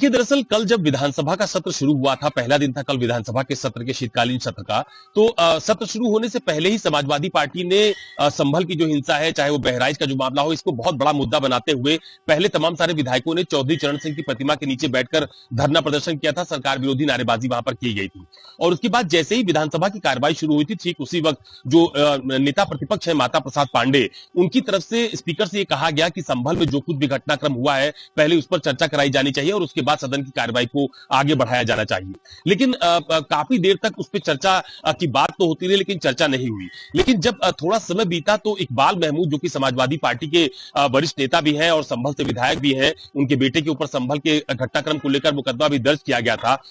देखिए, दरअसल कल जब विधानसभा का सत्र शुरू हुआ था, पहला दिन था कल विधानसभा के सत्र के शीतकालीन सत्र का। तो सत्र शुरू होने से पहले ही समाजवादी पार्टी ने संभल की जो हिंसा है, चाहे वो बहराइच का जो मामला हो, इसको बहुत बड़ा मुद्दा बनाते हुए पहले तमाम सारे विधायकों ने चौधरी चरण सिंह की प्रतिमा के नीचे बैठकर धरना प्रदर्शन किया था। सरकार विरोधी नारेबाजी वहां पर की गई थी और उसके बाद जैसे ही विधानसभा की कार्रवाई शुरू हुई थी, ठीक उसी वक्त जो नेता प्रतिपक्ष है माता प्रसाद पांडे, उनकी तरफ से स्पीकर से ये कहा गया कि संभल में जो कुछ भी घटनाक्रम हुआ है, पहले उस पर चर्चा कराई जानी चाहिए और उसके बाद सदन की कार्रवाई को आगे बढ़ाया जाना चाहिए। लेकिन काफी देर तक उस पर चर्चा की बात तो होती रही, लेकिन चर्चा नहीं हुई। लेकिन जब थोड़ा समय बीता तो इकबाल महमूद, जो कि समाजवादी पार्टी के वरिष्ठ नेता भी हैं और संभल से विधायक भी हैं, उनके बेटे के ऊपर संभल के घटनाक्रम को लेकर मुकदमा भी दर्ज किया गया था।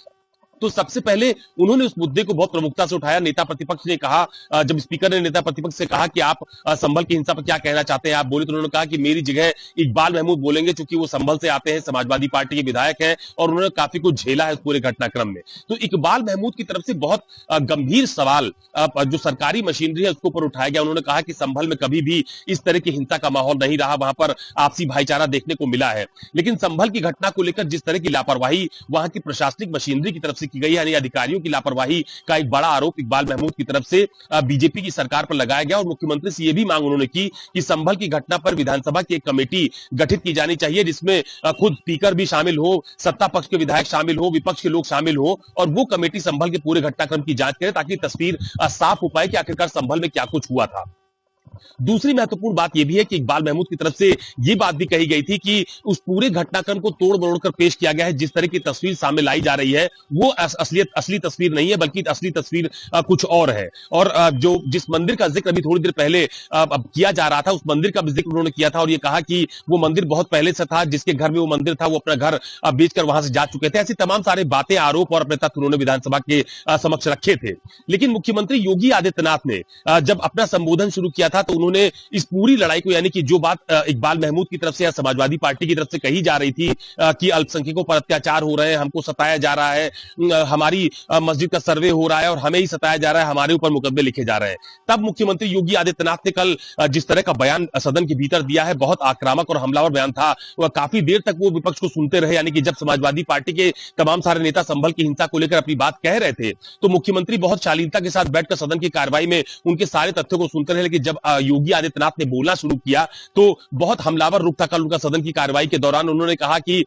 तो सबसे पहले उन्होंने उस मुद्दे को बहुत प्रमुखता से उठाया। नेता प्रतिपक्ष ने कहा, जब स्पीकर ने नेता प्रतिपक्ष से कहा कि आप संभल की हिंसा पर क्या कहना चाहते हैं, आप बोले, तो उन्होंने कहा कि मेरी जगह इकबाल महमूद बोलेंगे, क्योंकि वो संभल से आते हैं, समाजवादी पार्टी के विधायक हैं और उन्होंने काफी कुछ झेला है इस पूरे घटनाक्रम में। तो इकबाल महमूद की तरफ से बहुत गंभीर सवाल जो सरकारी मशीनरी है उसके ऊपर उठाया गया। उन्होंने कहा कि संभल में कभी भी इस तरह की हिंसा का माहौल नहीं रहा, वहां पर आपसी भाईचारा देखने को मिला है। लेकिन संभल की घटना को लेकर जिस तरह की लापरवाही वहां की प्रशासनिक मशीनरी की तरफ से की गई, यानी अधिकारियों की लापरवाही का एक बड़ा आरोप इकबाल महमूद की तरफ से बीजेपी की सरकार पर लगाया गया और मुख्यमंत्री से यह भी मांग उन्होंने की कि संभल की घटना पर विधानसभा की एक कमेटी गठित की जानी चाहिए, जिसमें खुद स्पीकर भी शामिल हो, सत्ता पक्ष के विधायक शामिल हो, विपक्ष के लोग शामिल हो और वो कमेटी संभल के पूरे घटनाक्रम की जांच करे, ताकि तस्वीर साफ हो पाए कि आखिरकार संभल में क्या कुछ हुआ था। दूसरी महत्वपूर्ण बात यह भी है कि इकबाल महमूद की तरफ से यह बात भी कही गई थी कि उस पूरे घटनाक्रम को तोड़ मरोड़ कर पेश किया गया है। जिस तरह की तस्वीर सामने लाई जा रही है वो असली तस्वीर नहीं है, बल्कि असली तस्वीर कुछ और है। और जो जिस मंदिर का जिक्र अभी थोड़ी देर पहले किया जा रहा था, उस मंदिर का भी जिक्र उन्होंने किया था और यह कहा कि वो मंदिर बहुत पहले से था, जिसके घर में वो मंदिर था वो अपना घर बेचकर वहां से जा चुके थे। ऐसी तमाम सारे बातें, आरोप और अपने तथ्य उन्होंने विधानसभा के समक्ष रखे थे। लेकिन मुख्यमंत्री योगी आदित्यनाथ ने जब अपना संबोधन शुरू किया था तो उन्होंने इस पूरी लड़ाई को, यानी कि जो बात इकबाल महमूद की तरफ से या समाजवादी पार्टी की तरफ से कही जा रही थी कि अल्पसंख्यकों पर अत्याचार हो रहे हैं, हमको सताया जा रहा है, हमारी मस्जिद का सर्वे हो रहा है और हमें ही सताया जा रहा है, हमारे ऊपर मुकदमे लिखे जा रहे हैं, तब मुख्यमंत्री योगी आदित्यनाथ ने कल जिस तरह का बयान सदन के भीतर दिया है, बहुत आक्रामक और हमलावर बयान था। वह काफी देर तक वो विपक्ष को सुनते रहे, यानी कि जब समाजवादी पार्टी के तमाम सारे नेता संभल की हिंसा को लेकर अपनी बात कह रहे थे तो मुख्यमंत्री बहुत शालीनता के साथ बैठकर सदन की कार्रवाई में उनके सारे तथ्यों को सुनते रहे। लेकिन जब योगी आदित्यनाथ ने बोलना शुरू किया तो बहुत हमलावर रुख था कल उनका सदन की कार्रवाई के दौरान। उन्होंने कहा कि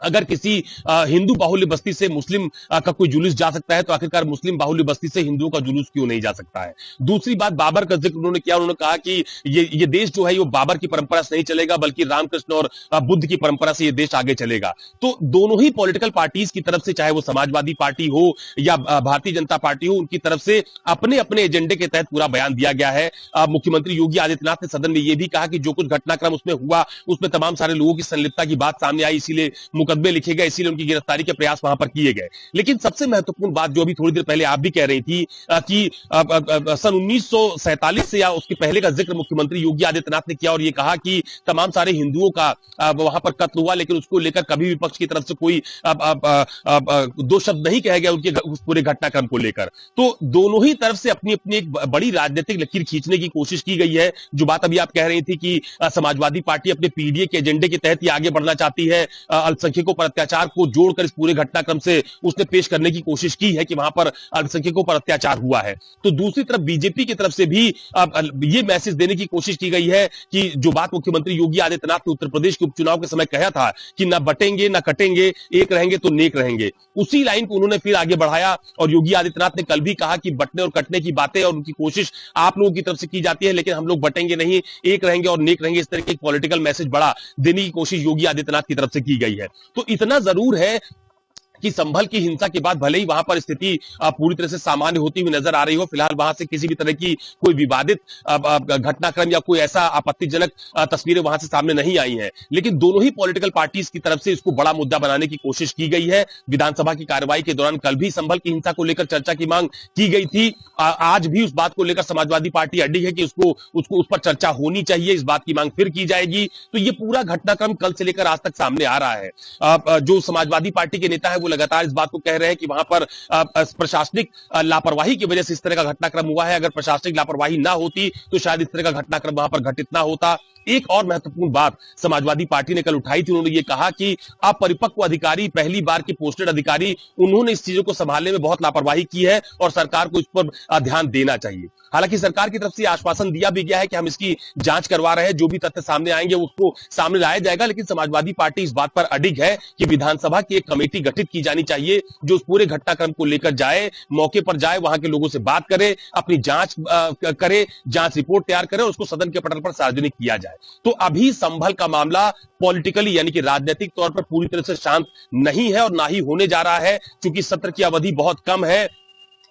अगर किसी हिंदू बाहुल्य बस्ती से मुस्लिम का कोई जुलूस जा सकता है तो आखिरकार मुस्लिम बाहुल्य बस्ती से हिंदुओं का जुलूस क्यों नहीं जा सकता है। दूसरी बात, बाबर का जिक्र उन्होंने किया। उन्होंने कहा कि ये देश जो है वो बाबर की परंपरा से नहीं चलेगा, बल्कि रामकृष्ण और बुद्ध की परंपरा से ये देश आगे चलेगा। तो दोनों ही पॉलिटिकल पार्टीज की तरफ से, चाहे वो समाजवादी पार्टी हो या भारतीय जनता पार्टी हो, उनकी तरफ से अपने अपने एजेंडे के तहत पूरा बयान दिया गया है। मुख्यमंत्री योगी आदित्यनाथ ने सदन में यह भी कहा कि जो कुछ घटनाक्रम उसमें हुआ उसमें तमाम सारे लोगों की संलिप्तता की बात सामने आई, इसीलिए मुकदमे लिखे गए, इसीलिए उनकी गिरफ्तारी के प्रयास वहां पर किए गए। लेकिन सबसे महत्वपूर्ण बात जो अभी थोड़ी देर पहले आप भी कह रही थी कि सन 1947 से या उसके पहले का जिक्र मुख्यमंत्री योगी आदित्यनाथ ने किया और यह कहा कि तमाम सारे हिंदुओं का वहां पर कत्ल हुआ, लेकिन उसको लेकर कभी विपक्ष की तरफ से कोई दो शब्द नहीं कहे गए उनके उस पूरे घटनाक्रम को लेकर। तो दोनों ही तरफ से अपनी अपनी एक बड़ी राजनीतिक लकीर खींचने की कोशिश की गई है। जो बात अभी आप कह रही थी कि समाजवादी पार्टी अपने पीडीए के एजेंडे के तहत ही आगे बढ़ना चाहती है, अल्पसंख्यकों पर अत्याचार को जोड़कर इस पूरे घटनाक्रम से उसने पेश करने की कोशिश की है कि वहां पर अल्पसंख्यकों पर अत्याचार हुआ है। तो दूसरी तरफ बीजेपी की तरफ से भी यह मैसेज देने की कोशिश की गई है कि जो बात मुख्यमंत्री योगी आदित्यनाथ ने उत्तर प्रदेश के उपचुनाव के समय कहा था कि ना बटेंगे ना कटेंगे, एक रहेंगे तो नेक रहेंगे, उसी लाइन को उन्होंने फिर आगे बढ़ाया। और योगी आदित्यनाथ ने कल भी कहा कि बटने और कटने की बातें और उनकी कोशिश आप लोगों की तरफ से की जाती है, लेकिन हम लोग बटेंगे नहीं, एक रहेंगे और नेक रहेंगे। इस तरह के एक पॉलिटिकल मैसेज बड़ा देने की कोशिश योगी आदित्यनाथ की तरफ से की गई है। तो इतना जरूर है कि संभल की हिंसा के बाद भले ही वहां पर स्थिति पूरी तरह से सामान्य होती हुई नजर आ रही हो, फिलहाल वहां से किसी भी तरह की कोई विवादित घटनाक्रम या कोई ऐसा आपत्तिजनक तस्वीरें वहां से सामने नहीं आई हैं, लेकिन दोनों ही पॉलिटिकल पार्टीज की तरफ से इसको बड़ा मुद्दा बनाने की कोशिश की गई है। विधानसभा की कार्रवाई के दौरान कल भी संभल की हिंसा को लेकर चर्चा की मांग की गई थी। आज भी उस बात को लेकर समाजवादी पार्टी अड़ी है कि उसको उस पर चर्चा होनी चाहिए, इस बात की मांग फिर की जाएगी। तो ये पूरा घटनाक्रम कल से लेकर आज तक सामने आ रहा है। जो समाजवादी पार्टी के नेता है वो लगातार इस बात को कह रहे हैं कि वहां पर प्रशासनिक लापरवाही की वजह से इस तरह का घटनाक्रम हुआ है। अगर प्रशासनिक लापरवाही ना होती तो शायद इस तरह का घटनाक्रम वहां पर घटित ना होता। एक और महत्वपूर्ण बात समाजवादी पार्टी ने कल उठाई थी, उन्होंने ये कहा कि अपरिपक्व अधिकारी, पहली बार के पोस्टेड अधिकारी, उन्होंने इस चीजों को संभालने में बहुत लापरवाही की है और सरकार को इस पर ध्यान देना चाहिए। हालांकि सरकार की तरफ से आश्वासन दिया भी गया है कि हम इसकी जांच करवा रहे हैं, जो भी तथ्य सामने आएंगे उसको सामने लाया जाएगा। लेकिन समाजवादी पार्टी इस बात पर अडिग है कि विधानसभा की एक कमेटी गठित की जानी चाहिए जो उस पूरे घटनाक्रम को लेकर जाए, मौके पर जाए, वहां के लोगों से बात करे, अपनी जांच करे, जांच रिपोर्ट तैयार करे और उसको सदन के पटल पर सार्वजनिक किया जाए। तो अभी संभल का मामला पॉलिटिकली यानी कि राजनीतिक तौर पर पूरी तरह से शांत नहीं है और ना ही होने जा रहा है, क्योंकि सत्र की अवधि बहुत कम है।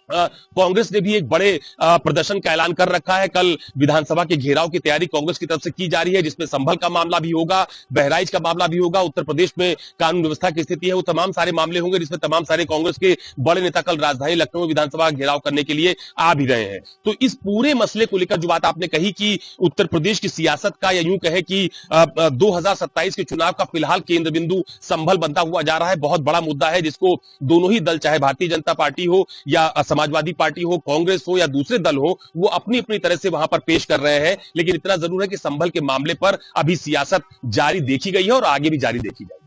कांग्रेस ने भी एक बड़े प्रदर्शन का ऐलान कर रखा है। कल विधानसभा के घेराव की तैयारी कांग्रेस की तरफ से की जा रही है, जिसमें संभल का मामला भी होगा, बहराइच का मामला भी होगा, उत्तर प्रदेश में कानून व्यवस्था की स्थिति है, वो तमाम सारे मामले होंगे, जिसमें तमाम सारे कांग्रेस के बड़े नेता कल राजधानी लखनऊ में विधानसभा घेराव करने के लिए आ भी रहे हैं। तो इस पूरे मसले को लेकर जो बात आपने कही कि उत्तर प्रदेश की सियासत का, या यूं कहे कि 2027 के चुनाव का फिलहाल केंद्र बिंदु संभल बनता हुआ जा रहा है, बहुत बड़ा मुद्दा है जिसको दोनों ही दल, चाहे भारतीय जनता पार्टी हो या समाजवादी पार्टी हो, कांग्रेस हो या दूसरे दल हो, वो अपनी अपनी तरह से वहां पर पेश कर रहे हैं। लेकिन इतना जरूर है कि संभल के मामले पर अभी सियासत जारी देखी गई है और आगे भी जारी देखी जाएगी।